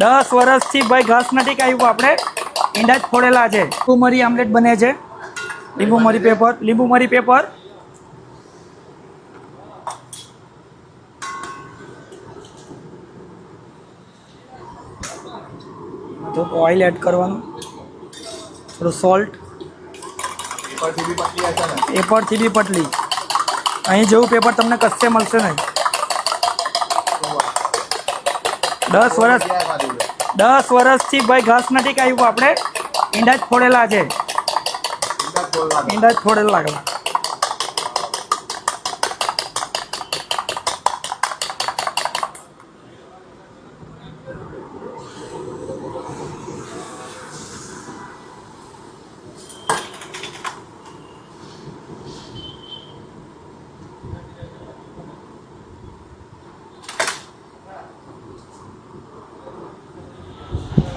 10 વર્ષથી ભાઈ ઘાસ નથી ખાયું, આપણે ઈંડા જ ફોડેલા છે. લીંબુ મરી આમલેટ બને છે. લીંબુ મરી પેપર તો ઓઇલ એડ કરવાનું, થોડું સોલ્ટ, પેપરથી બી પતલી. અહીં જેવું પેપર તમને કશે મળશે નહીં. 10 વર્ષથી ભાઈ ઘાસ નથી ખાયું, આપણે ઈંડા જ ફોડેલા છે. ઈંડા જ ફોડેલા લાગે.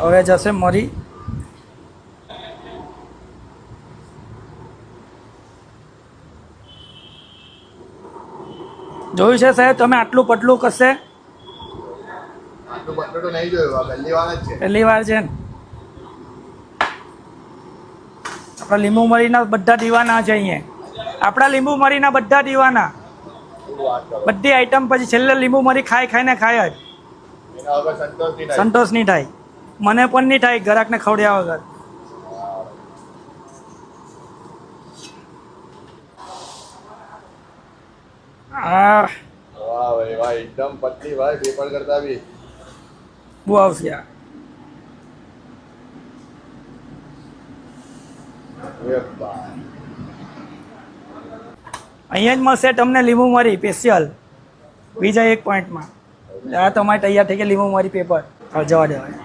હવે જશે મરી. જોયું છે સાહેબ તમે આટલું પતલું કશે? પહેલી વાર છે ને. આપણા લીંબુ મરીના બધા દીવાના છે અહીંયા. આપણા લીંબુ મરીના બધા દીવાના, બધી આઈટમ પછી છેલ્લે લીંબુ મરી ખાઈને ખાય જ સંતોષ નહીં થાય. મને પણ નહીં થાય ગ્રાહકને ખવડાવ્યા વગર. एकदम पतली भाई, पेपर करता भी બહુ આવશે. અહીંયા જ મળશે તમને લીંબુ મરી સ્પેશિયલ બીજા 1 પોઈન્ટમાં. આ તમારે તૈયાર થઈ ગયા લીંબુ મરી પેપર. જવા દેવાય.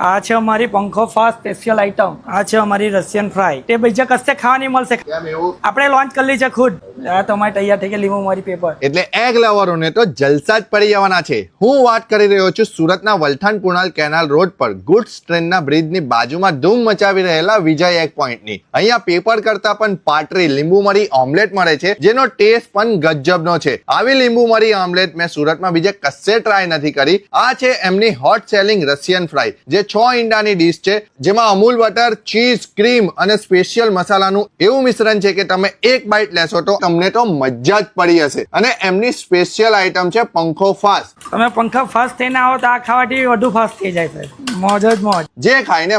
આ છે અમારી પંખો ફાસ્ટ સ્પેશિયલ આઈટમ. આ છે અમારી રશિયન ફ્રાય. તે બીજા કશે ખાવા નહીં મળશે. આપણે લોન્ચ કરી છે ખુદ. આ તમારે તૈયાર થઈ ગયા લીંબુ મરી પેપર. એટલે એગ લવરોને તો જલસા જ પડી જવાના છે. હું વાત કરી રહ્યો છું સુરતના વલથાણ પુણાલ કેનાલ રોડ પર ગુડ્સ ટ્રેનના બ્રિજની બાજુમાં ધૂમ મચાવી રહેલા વિજય એગ પોઈન્ટની. અહીંયા પેપર કરતા પણ પાટરી લીંબુ મરી ઓમલેટ મળે છે, જેનો ટેસ્ટ પણ ગજબનો છે. આવી લીંબુ મરી ઓમલેટ મેં સુરતમાં બીજે કશે ટ્રાય નથી કરી. આ છે એમની હોટ સેલિંગ રશિયન ફ્રાય, જે 6 ઈંડાની ડીશ છે, જેમાં અમૂલ બટર, ચીઝ, ક્રીમ અને સ્પેશિયલ મસાલાનું એવું મિશ્રણ છે કે તમે એક બાઈટ લેશો તો તમને તો મજા જ પડી હશે. અને એમની સ્પેશિયલ આઈટમ છે પંખો ફાસ્ટ. તમે પંખા ફાસ્ટ થઈને આવો તો આ ખાવાથી વધુ ફાસ્ટ થઈ જાય સાહેબ. મોજ જ મોજ. જે ખાઈને